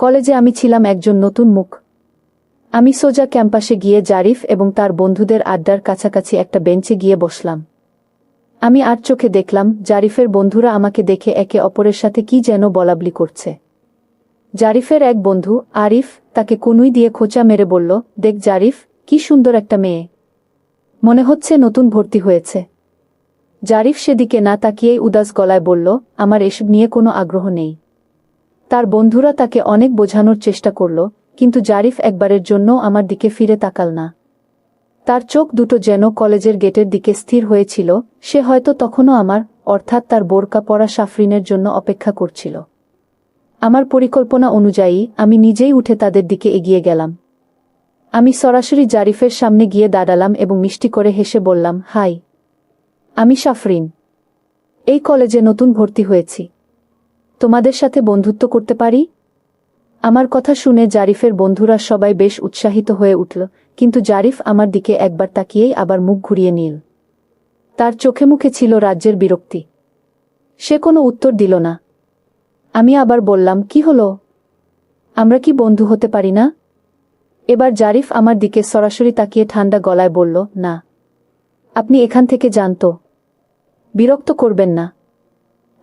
কলেজে আমি ছিলাম একজন নতুন মুখ। আমি সোজা ক্যাম্পাসে গিয়ে জারিফ এবং তার বন্ধুদের আড্ডার কাছাকাছি একটা বেঞ্চে গিয়ে বসলাম। আমি আর চোখে দেখলাম জারিফের বন্ধুরা আমাকে দেখে একে অপরের সাথে কি যেন বলাবলি করছে। জারিফের এক বন্ধু আরিফ তাকে কনুই দিয়ে খোঁচা মেরে বলল, দেখ জারিফ, কি সুন্দর একটা মেয়ে, মনে হচ্ছে নতুন ভর্তি হয়েছে। জারিফ সেদিকে না তাকিয়েই উদাস গলায় বলল, আমার এসব নিয়ে কোনো আগ্রহ নেই। তার বন্ধুরা তাকে অনেক বোঝানোর চেষ্টা করল, কিন্তু জারিফ একবারের জন্যও আমার দিকে ফিরে তাকাল না। তার চোখ দুটো যেন কলেজের গেটের দিকে স্থির হয়েছিল। সে হয়তো তখনও আমার, অর্থাৎ তার বোরকা পরা সাফরিনের জন্য অপেক্ষা করছিল। আমার পরিকল্পনা অনুযায়ী আমি নিজেই উঠে তাদের দিকে এগিয়ে গেলাম। আমি সরাসরি জারিফের সামনে গিয়ে দাঁড়ালাম এবং মিষ্টি করে হেসে বললাম, হাই, আমি সাফরিন। এই কলেজে নতুন ভর্তি হয়েছি। তোমাদের সাথে বন্ধুত্ব করতে পারি? আমার কথা শুনে জারিফের বন্ধুরা সবাই বেশ উৎসাহিত হয়ে উঠল, কিন্তু জারিফ আমার দিকে একবার তাকিয়েই আবার মুখ ঘুরিয়ে নিল। তার চোখে মুখে ছিল রাজ্যের বিরক্তি। সে কোনো উত্তর দিল না। আমি আবার বললাম, কি হলো? আমরা কি বন্ধু হতে পারি না? এবার জারিফ আমার দিকে সরাসরি তাকিয়ে ঠান্ডা গলায় বলল, না, আপনি এখান থেকে যান তো, বিরক্ত করবেন না।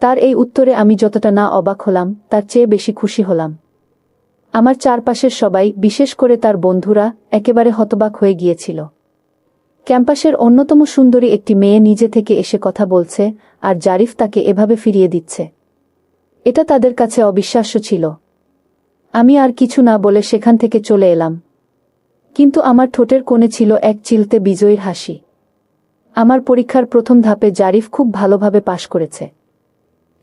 তার এই উত্তরে আমি যতটা না অবাক হলাম, তার চেয়ে বেশি খুশি হলাম। আমার চারপাশের সবাই, বিশেষ করে তার বন্ধুরা, একেবারে হতবাক হয়ে গিয়েছিল। ক্যাম্পাসের অন্যতম সুন্দরী একটি মেয়ে নিজে থেকে এসে কথা বলছে, আর জারিফ তাকে এভাবে ফিরিয়ে দিচ্ছে। এটা তাদের কাছে অবিশ্বাস্য ছিল। আমি আর কিছু না বলে সেখান থেকে চলে এলাম। কিন্তু আমার ঠোঁটের কোণে ছিল এক চিলতে বিজয়ীর হাসি। আমার পরীক্ষার প্রথম ধাপে জারিফ খুব ভালোভাবে পাশ করেছে।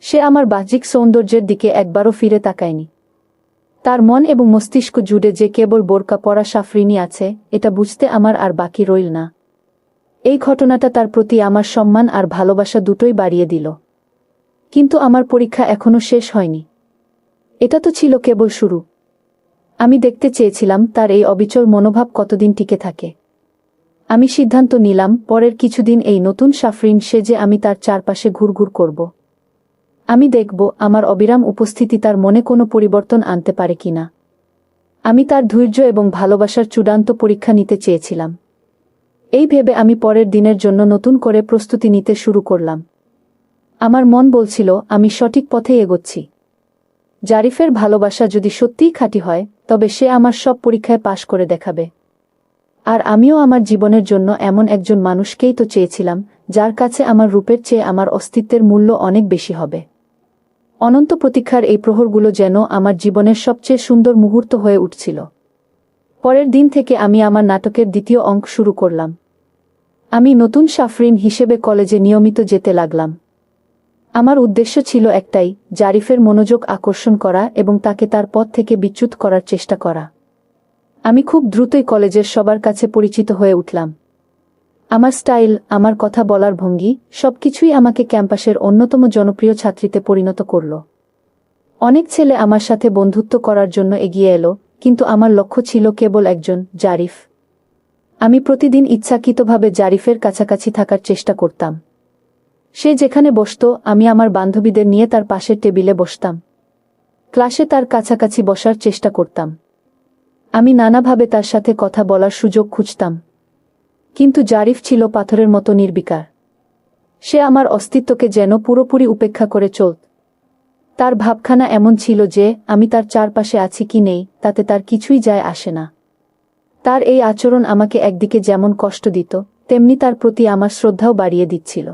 সে আমার বাহ্যিক সৌন্দর্যের দিকে একবারও ফিরে তাকায়নি। তার মন এবং মস্তিষ্ক জুড়ে যে কেবল বোরকা পরা সাফরিনই আছে, এটা বুঝতে আমার আর বাকি রইল না। এই ঘটনাটা তার প্রতি আমার সম্মান আর ভালোবাসা দুটোই বাড়িয়ে দিল। কিন্তু আমার পরীক্ষা এখনো শেষ হয়নি। এটা তো ছিল কেবল শুরু। আমি দেখতে চেয়েছিলাম তার এই অবিচল মনোভাব কতদিন টিকে থাকে। আমি সিদ্ধান্ত নিলাম, পরের কিছুদিন এই নতুন সাফরিন সেজে আমি তার চারপাশে ঘুরঘুর করব। আমি দেখব আমার অবিরাম উপস্থিতি তার মনে কোনো পরিবর্তন আনতে পারে কিনা। আমি তার ধৈর্য এবং ভালোবাসার চূড়ান্ত পরীক্ষা নিতে চেয়েছিলাম। এই ভেবে আমি পরের দিনের জন্য নতুন করে প্রস্তুতি নিতে শুরু করলাম। আমার মন বলছিল আমি সঠিক পথে এগোচ্ছি। জারিফের ভালোবাসা যদি সত্যিই খাঁটি হয়, তবে সে আমার সব পরীক্ষায় পাশ করে দেখাবে। আর আমিও আমার জীবনের জন্য এমন একজন মানুষকেই তো চেয়েছিলাম, যার কাছে আমার রূপের চেয়ে আমার অস্তিত্বের মূল্য অনেক বেশি হবে। অনন্ত প্রতীক্ষার এই প্রহরগুলো যেন আমার জীবনের সবচেয়ে সুন্দর মুহূর্ত হয়ে উঠছিল। পরের দিন থেকে আমি আমার নাটকের দ্বিতীয় অঙ্ক শুরু করলাম। আমি নতুন সাফরিন হিসেবে কলেজে নিয়মিত যেতে লাগলাম। আমার উদ্দেশ্য ছিল একটাই, জারিফের মনোযোগ আকর্ষণ করা এবং তাকে তার পথ থেকে বিচ্যুত করার চেষ্টা করা। আমি খুব দ্রুতই কলেজের সবার কাছে পরিচিত হয়ে উঠলাম। আমার স্টাইল, আমার কথা বলার ভঙ্গি, সবকিছুই আমাকে ক্যাম্পাসের অন্যতম জনপ্রিয় ছাত্রীতে পরিণত করল। অনেক ছেলে আমার সাথে বন্ধুত্ব করার জন্য এগিয়ে এলো, কিন্তু আমার লক্ষ্য ছিল কেবল একজন, জারিফ। আমি প্রতিদিন ইচ্ছাকৃতভাবে জারিফের কাছাকাছি থাকার চেষ্টা করতাম। সে যেখানে বসত, আমি আমার বান্ধবীদের নিয়ে তার পাশের টেবিলে বসতাম। ক্লাসে তার কাছাকাছি বসার চেষ্টা করতাম। আমি নানাভাবে তার সাথে কথা বলার সুযোগ খুঁজতাম। কিন্তু জারিফ ছিল পাথরের মতো নির্বিকার। সে আমার অস্তিত্বকে যেন পুরোপুরি উপেক্ষা করে চলত। তার ভাবখানা এমন ছিল যে আমি তার চারপাশে আছি কি নেই, তাতে তার কিছুই যায় আসে না। তার এই আচরণ আমাকে একদিকে যেমন কষ্ট দিত, তেমনি তার প্রতি আমার শ্রদ্ধাও বাড়িয়ে দিচ্ছিল।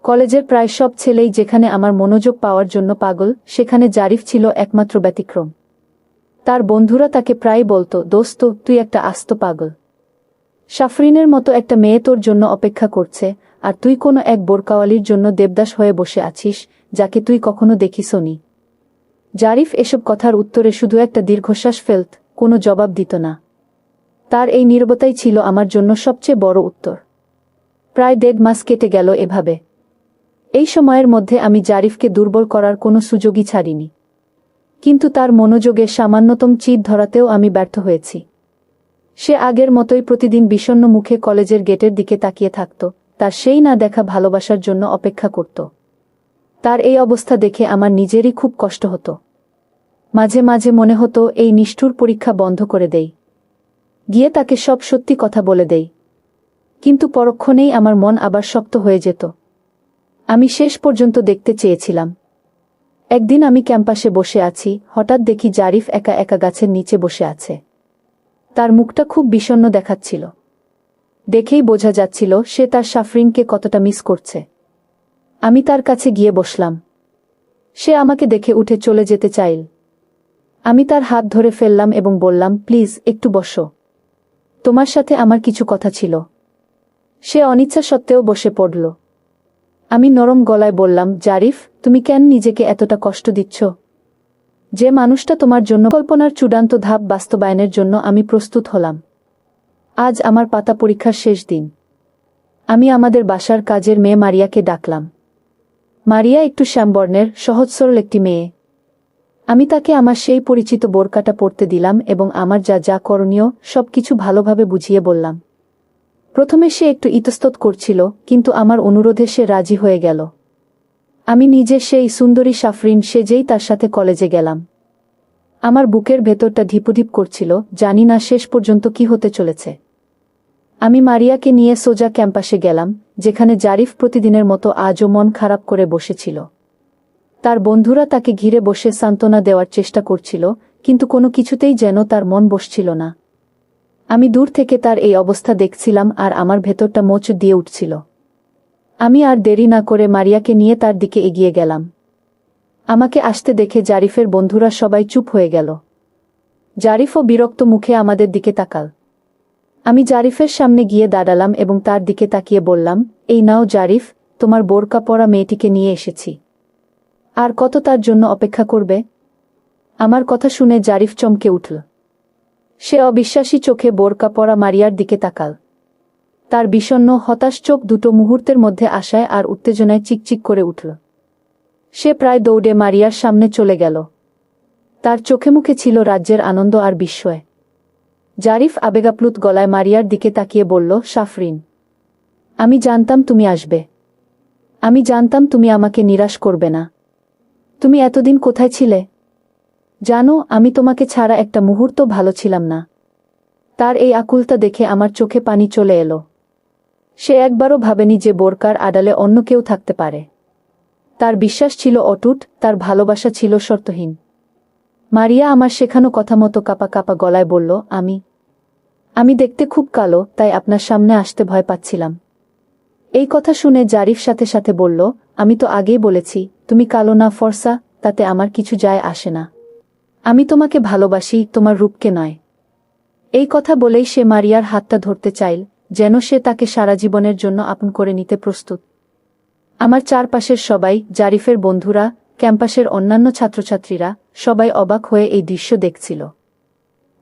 কলেজের প্রায় সব ছেলেই যেখানে আমার মনোযোগ পাওয়ার জন্য পাগল, সেখানে জারিফ ছিল একমাত্র ব্যতিক্রম। তার বন্ধুরা তাকে প্রায় বলতো, দোস্ত, তুই একটা আস্ত পাগল। সাফরিনের মতো একটা মেয়ে তোর জন্য অপেক্ষা করছে, আর তুই কোনো এক বোরকাওয়ালির জন্য দেবদাস হয়ে বসে আছিস, যাকে তুই কখনো দেখিসনি। জারিফ এসব কথার উত্তরে শুধু একটা দীর্ঘশ্বাস ফেলত, কোনো জবাব দিত না। তার এই নীরবতাই ছিল আমার জন্য সবচেয়ে বড় উত্তর। প্রায় 1.5 মাস কেটে গেল এভাবে। এই সময়ের মধ্যে আমি জারিফকে দুর্বল করার কোনো সুযোগই ছাড়িনি। কিন্তু তার মনোযোগে সামান্যতম চির ধরাতেও আমি ব্যর্থ হয়েছি। সে আগের মতোই প্রতিদিন বিষণ্ণ মুখে কলেজের গেটের দিকে তাকিয়ে থাকত, তার সেই না দেখা ভালোবাসার জন্য অপেক্ষা করত। তার এই অবস্থা দেখে আমার নিজেরই খুব কষ্ট হতো। মাঝে মাঝে মনে হতো এই নিষ্ঠুর পরীক্ষা বন্ধ করে দেই, গিয়ে তাকে সব সত্যি কথা বলে দেই। কিন্তু পরক্ষণেই আমার মন আবার শক্ত হয়ে যেত। আমি শেষ পর্যন্ত দেখতে চেয়েছিলাম। একদিন আমি ক্যাম্পাসে বসে আছি, হঠাৎ দেখি জারিফ একা একা গাছের নিচে বসে আছে। তার মুখটা খুব বিষণ্ণ দেখাচ্ছিল। দেখেই বোঝা যাচ্ছিল সে তার সাফরিনকে কতটা মিস করছে। আমি তার কাছে গিয়ে বসলাম। সে আমাকে দেখে উঠে চলে যেতে চাইল। আমি তার হাত ধরে ফেললাম এবং বললাম, প্লিজ একটু বসো, তোমার সাথে আমার কিছু কথা ছিল। সে অনিচ্ছা সত্ত্বেও বসে পড়ল। আমি নরম গলায় বললাম, জারিফ, তুমি কেন নিজেকে এতটা কষ্ট দিচ্ছ? যে মানুষটা তোমার জন্য কল্পনার চূড়ান্ত ধাপ বাস্তবায়নের জন্য আমি প্রস্তুত হলাম। আজ আমার পাতা পরীক্ষার শেষ দিন। আমি আমাদের বাসার কাজের মেয়ে মারিয়াকে ডাকলাম। মারিয়া একটু শ্যামবর্ণের, সহজ সরল একটি মেয়ে। আমি তাকে আমার সেই পরিচিত বোরকাটা পরতে দিলাম এবং আমার যা যা করণীয় সবকিছু ভালোভাবে বুঝিয়ে বললাম। প্রথমে সে একটু ইতস্তত করছিল, কিন্তু আমার অনুরোধে সে রাজি হয়ে গেল। আমি নিজে সেই সুন্দরী সাফরিন সেজেই তার সাথে কলেজে গেলাম। আমার বুকের ভেতরটা ঢিপুঢিপ করছিল, জানি না শেষ পর্যন্ত কি হতে চলেছে। আমি মারিয়াকে নিয়ে সোজা ক্যাম্পাসে গেলাম, যেখানে জারিফ প্রতিদিনের মতো আজও মন খারাপ করে বসেছিল। তার বন্ধুরা তাকে ঘিরে বসে সান্ত্বনা দেওয়ার চেষ্টা করছিল, কিন্তু কোনো কিছুতেই যেন তার মন বসছিল না। আমি দূর থেকে তার এই অবস্থা দেখছিলাম আর আমার ভেতরটা মোচ দিয়ে উঠছিল। আমি আর দেরি না করে মারিয়াকে নিয়ে তার দিকে এগিয়ে গেলাম। আমাকে আসতে দেখে জারিফের বন্ধুরা সবাই চুপ হয়ে গেল। জারিফও বিরক্ত মুখে আমাদের দিকে তাকাল। আমি জারিফের সামনে গিয়ে দাঁড়ালাম এবং তার দিকে তাকিয়ে বললাম, এই নাও জারিফ, তোমার বোরকা পরা মেয়েটিকে নিয়ে এসেছি। আর কত তার জন্য অপেক্ষা করবে? আমার কথা শুনে জারিফ চমকে উঠল। সে অবিশ্বাসী চোখে বোরকা পরা মারিয়ার দিকে তাকাল। তার বিষণ্ণ হতাশ চোখ দুটো মুহূর্তের মধ্যে আশায় আর উত্তেজনায় চিকচিক করে উঠল। সে প্রায় দৌড়ে মারিয়ার সামনে চলে গেল। তার চোখে মুখে ছিল রাজ্যের আনন্দ আর বিস্ময়। জারিফ আবেগাপ্লুত গলায় মারিয়ার দিকে তাকিয়ে বলল, সাফরিন, আমি জানতাম তুমি আসবে। আমি জানতাম তুমি আমাকে নিরাশ করবে না। তুমি এতদিন কোথায় ছিলে? জানো, আমি তোমাকে ছাড়া একটা মুহূর্ত ভালো ছিলাম না। তার এই আকুলতা দেখে আমার চোখে পানি চলে এলো। সে একবারও ভাবেনি যে বোরকার আড়ালে অন্য কেউ থাকতে পারে। তার বিশ্বাস ছিল অটুট, তার ভালোবাসা ছিল শর্তহীন। মারিয়া আমার শেখানো কথা মতো কাপা কাপা গলায় বলল, আমি দেখতে খুব কালো, তাই আপনার সামনে আসতে ভয় পাচ্ছিলাম। এই কথা শুনে জারিফ সাথে সাথে বলল, আমি তো আগেই বলেছি, তুমি কালো না ফর্সা, তাতে আমার কিছু যায় আসে না। আমি তোমাকে ভালোবাসি, তোমার রূপকে নয়। এই কথা বলেই সে মারিয়ার হাতটা ধরতে চাইল, যেন সে তাকে সারা জীবনের জন্য আপন করে নিতে প্রস্তুত। আমার চারপাশের সবাই, জারিফের বন্ধুরা, ক্যাম্পাসের অন্যান্য ছাত্রছাত্রীরা, সবাই অবাক হয়ে এই দৃশ্য দেখছিল।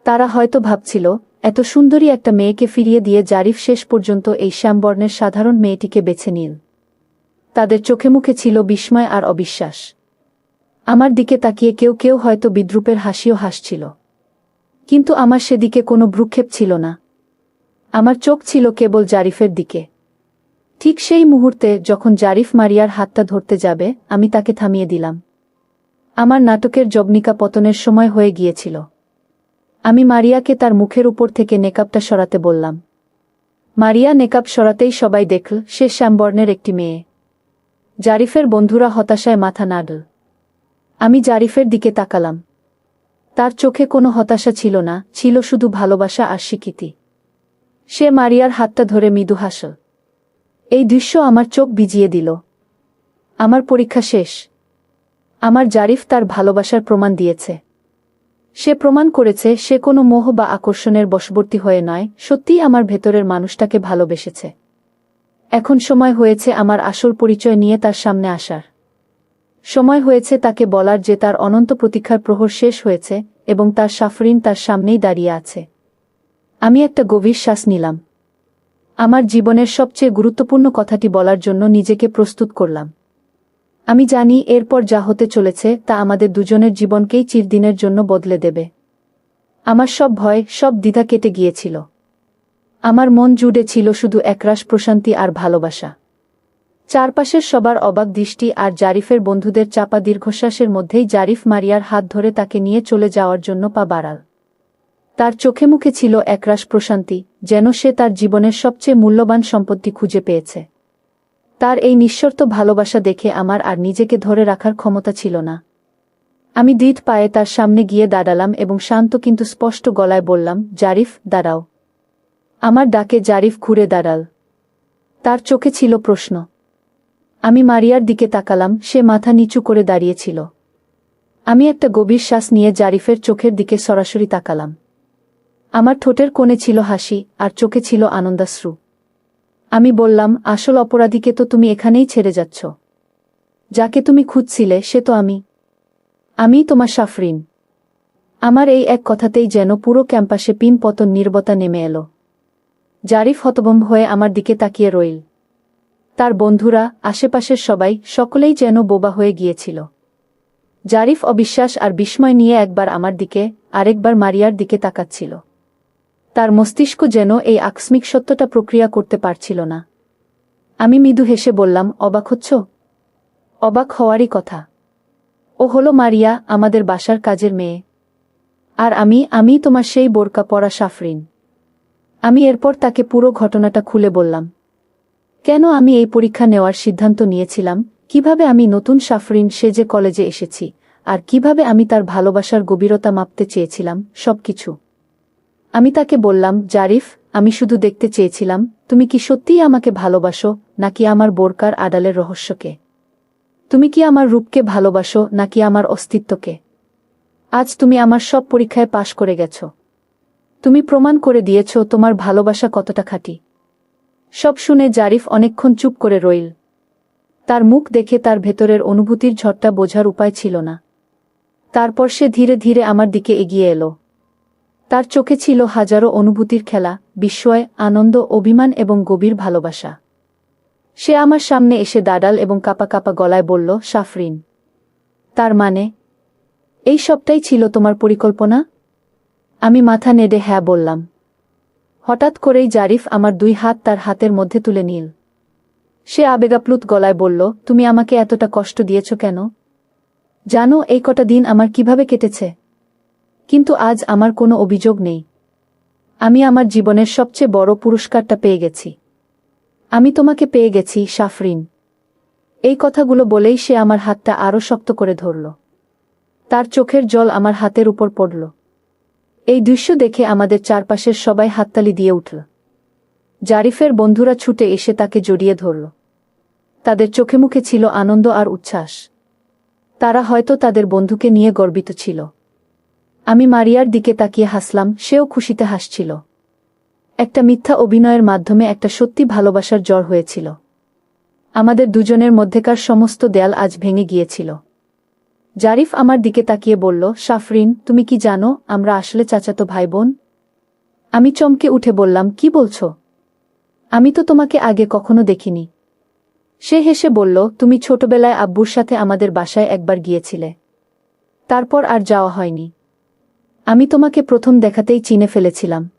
তারা হয়তো ভাবছিল, এত সুন্দরী একটা মেয়েকে ফিরিয়ে দিয়ে জারিফ শেষ পর্যন্ত এই শ্যামবর্ণের সাধারণ মেয়েটিকে বেছে নিল। তাদের চোখে মুখে ছিল বিস্ময় আর অবিশ্বাস। আমার দিকে তাকিয়ে কেউ কেউ হয়তো বিদ্রূপের হাসিও হাসছিল। কিন্তু আমার সেদিকে কোনো ভ্রুক্ষেপ ছিল না। আমার চোখ ছিল কেবল জারিফের দিকে। ঠিক সেই মুহূর্তে যখন জারিফ মারিয়ার হাতটা ধরতে যাবে, আমি তাকে থামিয়ে দিলাম। আমার নাটকের জবনিকা পতনের সময় হয়ে গিয়েছিল। আমি মারিয়াকে তার মুখের উপর থেকে নেকাবটা সরাতে বললাম। মারিয়া নেকাব সরাতেই সবাই দেখল সে শ্যামবর্ণের একটি মেয়ে। জারিফের বন্ধুরা হতাশায় মাথা নাড়ল। আমি জারিফের দিকে তাকালাম। তার চোখে কোনো হতাশা ছিল না, ছিল শুধু ভালোবাসা আর স্বীকৃতি। সে মারিয়ার হাতটা ধরে মৃদু হাসল। এই দৃশ্য আমার চোখ ভিজিয়ে দিল। আমার পরীক্ষা শেষ। আমার জারিফ তার ভালোবাসার প্রমাণ দিয়েছে। সে প্রমাণ করেছে সে কোনো মোহ বা আকর্ষণের বশবর্তী হয়ে নয়, সত্যিই আমার ভেতরের মানুষটাকে ভালোবেসেছে। এখন সময় হয়েছে আমার আসল পরিচয় নিয়ে তার সামনে আসার। সময় হয়েছে তাকে বলার যে তার অনন্ত প্রতীক্ষার প্রহর শেষ হয়েছে এবং তার সাফরিন তার সামনেই দাঁড়িয়ে আছে। আমি একটা গভীর শ্বাস নিলাম। আমার জীবনের সবচেয়ে গুরুত্বপূর্ণ কথাটি বলার জন্য নিজেকে প্রস্তুত করলাম। আমি জানি এরপর যা হতে চলেছে তা আমাদের দুজনের জীবনকেই চিরদিনের জন্য বদলে দেবে। আমার সব ভয়, সব দ্বিধা কেটে গিয়েছিল। আমার মন জুড়ে ছিল শুধু একরাশ প্রশান্তি আর ভালোবাসা। চারপাশের সবার অবাক দৃষ্টি আর জারিফের বন্ধুদের চাপা দীর্ঘশ্বাসের মধ্যেই জারিফ মারিয়ার হাত ধরে তাকে নিয়ে চলে যাওয়ার জন্য পা বাড়াল। তার চোখে মুখে ছিল একরাশ প্রশান্তি, যেন সে তার জীবনের সবচেয়ে মূল্যবান সম্পত্তি খুঁজে পেয়েছে। তার এই নিঃশর্ত ভালোবাসা দেখে আমার আর নিজেকে ধরে রাখার ক্ষমতা ছিল না। আমি দৃঢ় পায়ে তার সামনে গিয়ে দাঁড়ালাম এবং শান্ত কিন্তু স্পষ্ট গলায় বললাম, জারিফ, দাঁড়াও। আমার ডাকে জারিফ ঘুরে দাঁড়াল। তার চোখে ছিল প্রশ্ন। আমি মারিয়ার দিকে তাকালাম, সে মাথা নিচু করে দাঁড়িয়েছিল। আমি একটা গভীর শ্বাস নিয়ে জারিফের চোখের দিকে সরাসরি তাকালাম। আমার ঠোঁটের কোণে ছিল হাসি, আর চোখে ছিল আনন্দাশ্রু। আমি বললাম, আসল অপরাধীকে তো তুমি এখানেই ছেড়ে যাচ্ছ। যাকে তুমি খুঁজছিলে সে তো আমি তোমার সাফরিন। আমার এই এক কথাতেই যেন পুরো ক্যাম্পাসে পিন পতন নীরবতা নেমে এলো। জারিফ হতভম্ব হয়ে আমার দিকে তাকিয়ে রইল। তার বন্ধুরা, আশেপাশের সবাই, সকলেই যেন বোবা হয়ে গিয়েছিল। জারিফ অবিশ্বাস আর বিস্ময় নিয়ে একবার আমার দিকে, আরেকবার মারিয়ার দিকে তাকাচ্ছিল। তার মস্তিষ্ক যেন এই আকস্মিক সত্যটা প্রক্রিয়া করতে পারছিল না। আমি মৃদু হেসে বললাম, অবাক হচ্ছ? অবাক হওয়ারই কথা। ও হলো মারিয়া, আমাদের বাসার কাজের মেয়ে। আর আমি তোমার সেই বোরকা পরা সাফরিন। আমি এরপর তাকে পুরো ঘটনাটা খুলে বললাম। কেন আমি এই পরীক্ষা নেওয়ার সিদ্ধান্ত নিয়েছিলাম, কিভাবে আমি নতুন সাফরিন সেজে কলেজে এসেছি, আর কিভাবে আমি তার ভালোবাসার গভীরতা মাপতে চেয়েছিলাম, সবকিছু। আমি তাকে বললাম, জারিফ, আমি শুধু দেখতে চেয়েছিলাম তুমি কি সত্যিই আমাকে ভালোবাসো, নাকি আমার বোরকার আড়ালের রহস্যকে। তুমি কি আমার রূপকে ভালোবাসো, নাকি আমার অস্তিত্বকে। আজ তুমি আমার সব পরীক্ষায় পাশ করে গেছ। তুমি প্রমাণ করে দিয়েছ তোমার ভালোবাসা কতটা খাঁটি। সব শুনে জারিফ অনেকক্ষণ চুপ করে রইল। তার মুখ দেখে তার ভেতরের অনুভূতির ঝড়টা বোঝার উপায় ছিল না। তারপর সে ধীরে ধীরে আমার দিকে এগিয়ে এলো। তার চোখে ছিল হাজারো অনুভূতির খেলা, বিস্ময়, আনন্দ, অভিমান এবং গভীর ভালোবাসা। সে আমার সামনে এসে দাঁড়াল এবং কাঁপা কাঁপা গলায় বলল, সাফরিন, তার মানে এই সবটাই ছিল তোমার পরিকল্পনা? আমি মাথা নেড়ে হ্যাঁ বললাম। হঠাৎ করেই জারিফ আমার দুই হাত তার হাতের মধ্যে তুলে নিল। সে আবেগাপ্লুত গলায় বলল, তুমি আমাকে এতটা কষ্ট দিয়েছ কেন? জানো এই কটা দিন আমার কিভাবে কেটেছে? কিন্তু আজ আমার কোনো অভিযোগ নেই। আমি আমার জীবনের সবচেয়ে বড় পুরস্কারটা পেয়ে গেছি। আমি তোমাকে পেয়ে গেছি, সাফরিন। এই কথাগুলো বলেই সে আমার হাতটা আরও শক্ত করে ধরল। তার চোখের জল আমার হাতের উপর পড়ল। এই দৃশ্য দেখে আমাদের চারপাশের সবাই হাততালি দিয়ে উঠল। জারিফের বন্ধুরা ছুটে এসে তাকে জড়িয়ে ধরল। তাদের চোখে মুখে ছিল আনন্দ আর উচ্ছ্বাস। তারা হয়তো তাদের বন্ধুকে নিয়ে গর্বিত ছিল। আমি মারিয়ার দিকে তাকিয়ে হাসলাম, সেও খুশিতে হাসছিল। একটা মিথ্যা অভিনয়ের মাধ্যমে একটা সত্যি ভালোবাসার জ্বর হয়েছিল। আমাদের দুজনের মধ্যেকার সমস্ত দেয়াল আজ ভেঙে গিয়েছিল। জারিফ আমার দিকে তাকিয়ে বলল, সাফরিন, তুমি কি জানো আমরা আসলে চাচাতো ভাই বোন? আমি চমকে উঠে বললাম, কি বলছ? আমি তো তোমাকে আগে কখনো দেখিনি। সে হেসে বলল, তুমি ছোটবেলায় আব্বুর সাথে আমাদের বাসায় একবার গিয়েছিলে। তারপর আর যাওয়া হয়নি। আমি তোমাকে প্রথম দেখাতেই চিনে ফেলেছিলাম।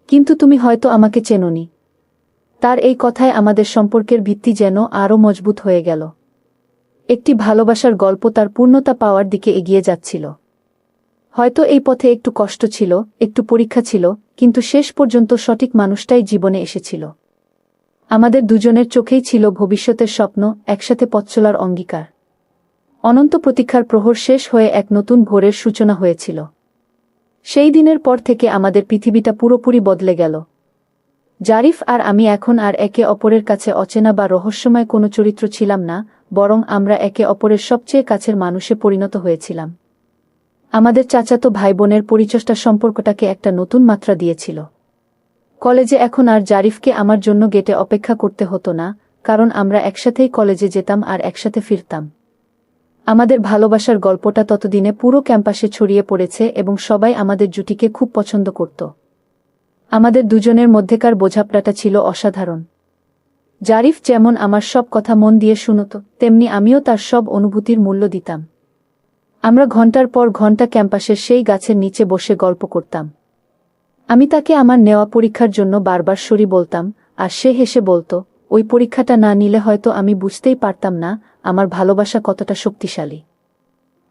কিন্তু তুমি হয়তো আমাকে চেনোনি। তার এই কথায় আমাদের সম্পর্কের ভিত্তি যেন আরও মজবুত হয়ে গেল। একটি ভালোবাসার গল্প তার পূর্ণতা পাওয়ার দিকে এগিয়ে যাচ্ছিল। হয়তো এই পথে একটু কষ্ট ছিল, একটু পরীক্ষা ছিল, কিন্তু শেষ পর্যন্ত সঠিক মানুষটাই জীবনে এসেছিল। আমাদের দুজনের চোখেই ছিল ভবিষ্যতের স্বপ্ন, একসাথে পথ চলার অঙ্গীকার। অনন্ত প্রতীক্ষার প্রহর শেষ হয়ে এক নতুন ভোরের সূচনা হয়েছিল। সেই দিনের পর থেকে আমাদের পৃথিবীটা পুরোপুরি বদলে গেল। জারিফ আর আমি এখন আর একে অপরের কাছে অচেনা বা রহস্যময় কোনো চরিত্র ছিলাম না, বরং আমরা একে অপরের সবচেয়ে কাছের মানুষে পরিণত হয়েছিলাম। আমাদের চাচাতো ভাই বোনের পরিচর্যা সম্পর্কটাকে একটা নতুন মাত্রা দিয়েছিল। কলেজে এখন আর জারিফকে আমার জন্য গেটে অপেক্ষা করতে হতো না, কারণ আমরা একসাথেই কলেজে যেতাম আর একসাথে ফিরতাম। আমাদের ভালোবাসার গল্পটা ততদিনে পুরো ক্যাম্পাসে ছড়িয়ে পড়েছে এবং সবাই আমাদের জুটিকে খুব পছন্দ করত। আমাদের দুজনের মধ্যেকার বোঝাপড়াটা ছিল অসাধারণ। জারিফ যেমন আমার সব কথা মন দিয়ে শুনত, তেমনি আমিও তার সব অনুভূতির মূল্য দিতাম। আমরা ঘন্টার পর ঘন্টা ক্যাম্পাসের সেই গাছের নিচে বসে গল্প করতাম। আমি তাকে আমার নেওয়া পরীক্ষার জন্য বারবার সরি বলতাম, আর সে হেসে বলত, ওই পরীক্ষাটা না নিলে হয়তো আমি বুঝতেই পারতাম না আমার ভালোবাসা কতটা শক্তিশালী।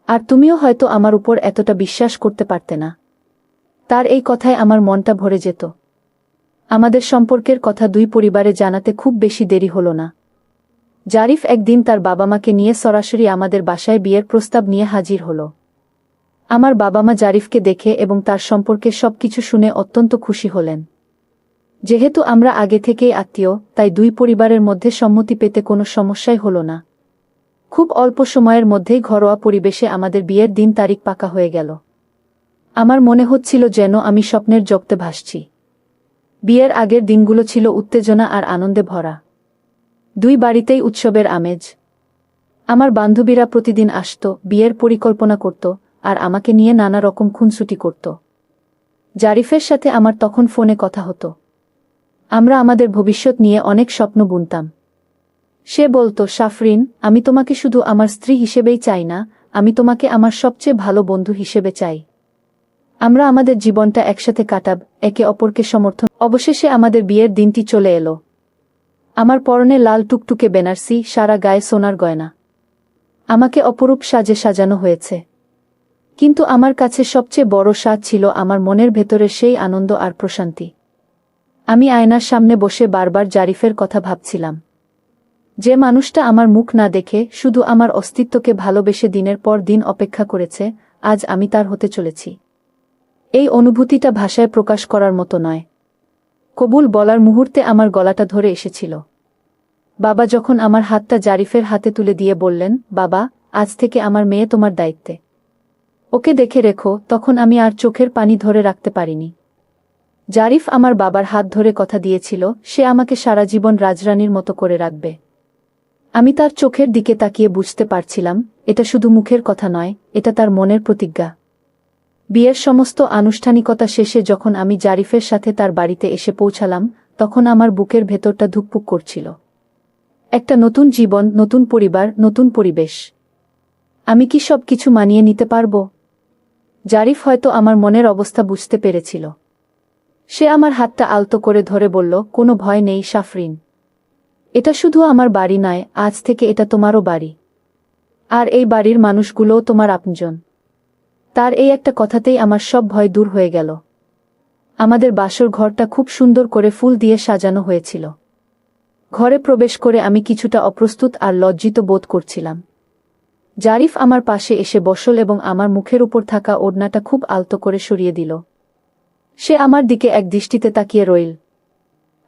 আর তুমিও হয়তো আমার উপর এতটা বিশ্বাস করতে পারতে না। তার এই কথায় আমার মনটা ভরে যেত। আমাদের সম্পর্কের কথা দুই পরিবারে জানাতে খুব বেশি দেরি হলো না। জারিফ একদিন তার বাবা মাকে নিয়ে সরাসরি আমাদের বাসায় বিয়ের প্রস্তাব নিয়ে হাজির হল। আমার বাবা মা জারিফকে দেখে এবং তার সম্পর্কে সবকিছু শুনে অত্যন্ত খুশি হলেন। যেহেতু আমরা আগে থেকেই আত্মীয়, তাই দুই পরিবারের মধ্যে সম্মতি পেতে কোনো সমস্যাই হল না। খুব অল্প সময়ের মধ্যেই ঘরোয়া পরিবেশে আমাদের বিয়ের দিন তারিখ পাকা হয়ে গেল। আমার মনে হচ্ছিল যেন আমি স্বপ্নের জগতে ভাসছি। বিয়ের আগের দিনগুলো ছিল উত্তেজনা আর আনন্দে ভরা। দুই বাড়িতেই উৎসবের আমেজ। আমার বান্ধবীরা প্রতিদিন আসত, বিয়ের পরিকল্পনা করত, আর আমাকে নিয়ে নানা রকম খুনসুটি করত। জারিফের সাথে আমার তখন ফোনে কথা হতো। আমরা আমাদের ভবিষ্যৎ নিয়ে অনেক স্বপ্ন বুনতাম। সে বলতো, সাফরিন, আমি তোমাকে শুধু আমার স্ত্রী হিসেবেই চাই না, আমি তোমাকে আমার সবচেয়ে ভালো বন্ধু হিসেবে চাই। আমরা আমাদের জীবনটা একসাথে কাটাব, একে অপরকে সমর্থন। অবশেষে আমাদের বিয়ের দিনটি চলে এলো। আমার পরনে লাল টুকটুকে বেনারসি, সারা গায়ে সোনার গয়না। আমাকে অপরূপ সাজে সাজানো হয়েছে। কিন্তু আমার কাছে সবচেয়ে বড় স্বাদ ছিল আমার মনের ভেতরের সেই আনন্দ আর প্রশান্তি। আমি আয়নার সামনে বসে বারবার জারিফের কথা ভাবছিলাম। যে মানুষটা আমার মুখ না দেখে শুধু আমার অস্তিত্বকে ভালোবেসে দিনের পর দিন অপেক্ষা করেছে, আজ আমি তার হতে চলেছি। এই অনুভূতিটা ভাষায় প্রকাশ করার মতো নয়। কবুল বলার মুহূর্তে আমার গলাটা ধরে এসেছিল। বাবা যখন আমার হাতটা জারিফের হাতে তুলে দিয়ে বললেন, বাবা, আজ থেকে আমার মেয়ে তোমার দায়িত্বে। ওকে দেখে রেখো, তখন আমি আর চোখের পানি ধরে রাখতে পারিনি। জারিফ আমার বাবার হাত ধরে কথা দিয়েছিল সে আমাকে সারা জীবন রাজরানীর মতো করে রাখবে। আমি তার চোখের দিকে তাকিয়ে বুঝতে পারছিলাম, এটা শুধু মুখের কথা নয়, এটা তার মনের প্রতিজ্ঞা। বিয়ের সমস্ত আনুষ্ঠানিকতা শেষে যখন আমি জারিফের সাথে তার বাড়িতে এসে পৌঁছালাম, তখন আমার বুকের ভেতরটা ধুকপুক করছিল। একটা নতুন জীবন, নতুন পরিবার, নতুন পরিবেশ। আমি কি সব কিছু মানিয়ে নিতে পারব? জারিফ হয়তো আমার মনের অবস্থা বুঝতে পেরেছিল। সে আমার হাতটা আলতো করে ধরে বলল, কোনো ভয় নেই সাফরিন। এটা শুধু আমার বাড়ি নয়, আজ থেকে এটা তোমারও বাড়ি। আর এই বাড়ির মানুষগুলোও তোমার আপনজন। তার এই একটা কথাতেই আমার সব ভয় দূর হয়ে গেল। আমাদের বাসর ঘরটা খুব সুন্দর করে ফুল দিয়ে সাজানো হয়েছিল। ঘরে প্রবেশ করে আমি কিছুটা অপ্রস্তুত আর লজ্জিত বোধ করছিলাম। জারিফ আমার পাশে এসে বসল এবং আমার মুখের উপর থাকা ওড়নাটা খুব আলতো করে সরিয়ে দিল। সে আমার দিকে এক দৃষ্টিতে তাকিয়ে রইল।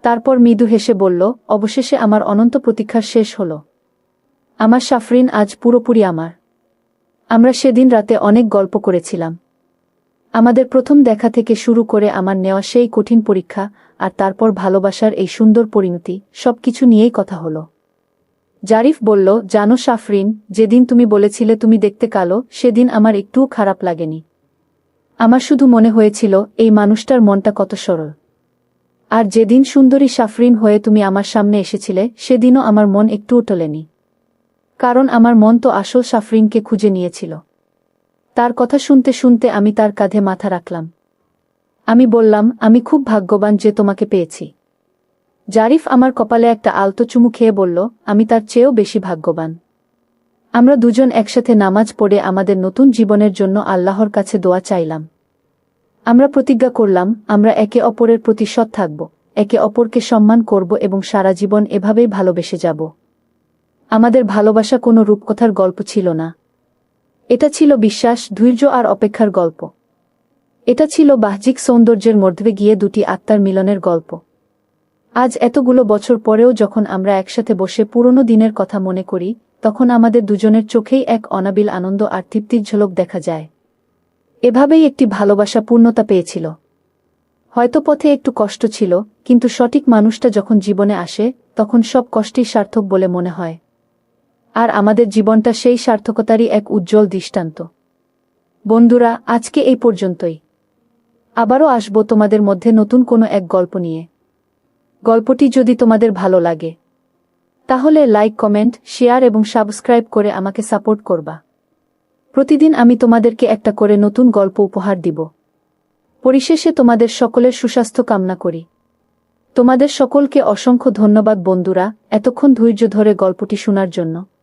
তারপর মৃদু হেসে বলল, অবশেষে আমার অনন্ত প্রতীক্ষার শেষ হল। আমার সাফরিন আজ পুরোপুরি আমার। আমরা সেদিন রাতে অনেক গল্প করেছিলাম। আমাদের প্রথম দেখা থেকে শুরু করে আমার নেওয়া সেই কঠিন পরীক্ষা, আর তারপর ভালোবাসার এই সুন্দর পরিণতি, সবকিছু নিয়েই কথা হলো। জারিফ বলল, জানো সাফরিন, যেদিন তুমি বলেছিলে তুমি দেখতে কালো, সেদিন আমার একটুও খারাপ লাগেনি। আমার শুধু মনে হয়েছিল এই মানুষটার মনটা কত সরল। আর যেদিন সুন্দরী সাফরিন হয়ে তুমি আমার সামনে এসেছিলে, সেদিনও আমার মন একটুও টলেনি। কারণ আমার মন তো আসল সাফরিনকে খুঁজে নিয়েছিল। তার কথা শুনতে শুনতে আমি তার কাঁধে মাথা রাখলাম। আমি বললাম, আমি খুব ভাগ্যবান যে তোমাকে পেয়েছি। জারিফ আমার কপালে একটা আলতো চুমু খেয়ে বলল, আমি তার চেয়েও বেশি ভাগ্যবান। আমরা দুজন একসাথে নামাজ পড়ে আমাদের নতুন জীবনের জন্য আল্লাহর কাছে দোয়া চাইলাম। আমরা প্রতিজ্ঞা করলাম, আমরা একে অপরের প্রতি সৎ থাকব, একে অপরকে সম্মান করব এবং সারা জীবন এভাবেই ভালোবেসে যাব। আমাদের ভালোবাসা কোনো রূপকথার গল্প ছিল না। এটা ছিল বিশ্বাস, ধৈর্য আর অপেক্ষার গল্প। এটা ছিল বাহ্যিক সৌন্দর্যের মধ্যে গিয়ে দুটি আত্মার মিলনের গল্প। আজ এতগুলো বছর পরেও যখন আমরা একসাথে বসে পুরনো দিনের কথা মনে করি, তখন আমাদের দুজনের চোখেই এক অনাবিল আনন্দ আর তৃপ্তির ঝলক দেখা যায়। এভাবেই একটি ভালোবাসা পূর্ণতা পেয়েছিল। হয়তো পথে একটু কষ্ট ছিল, কিন্তু সঠিক মানুষটা যখন জীবনে আসে, তখন সব কষ্টই সার্থক বলে মনে হয়। আর আমাদের জীবনটা সেই সার্থকতারই এক উজ্জ্বল দৃষ্টান্ত। বন্ধুরা, আজকে এই পর্যন্তই। আবারও আসব তোমাদের মধ্যে নতুন কোনো এক গল্প নিয়ে। গল্পটি যদি তোমাদের ভালো লাগে, তাহলে লাইক, কমেন্ট, শেয়ার এবং সাবস্ক্রাইব করে আমাকে সাপোর্ট করবা। প্রতিদিন আমি তোমাদেরকে একটা করে নতুন গল্প উপহার দিব। পরিশেষে তোমাদের সকলের সুস্বাস্থ্য কামনা করি। তোমাদের সকলকে অসংখ্য ধন্যবাদ বন্ধুরা, এতক্ষণ ধৈর্য ধরে গল্পটি শোনার জন্য।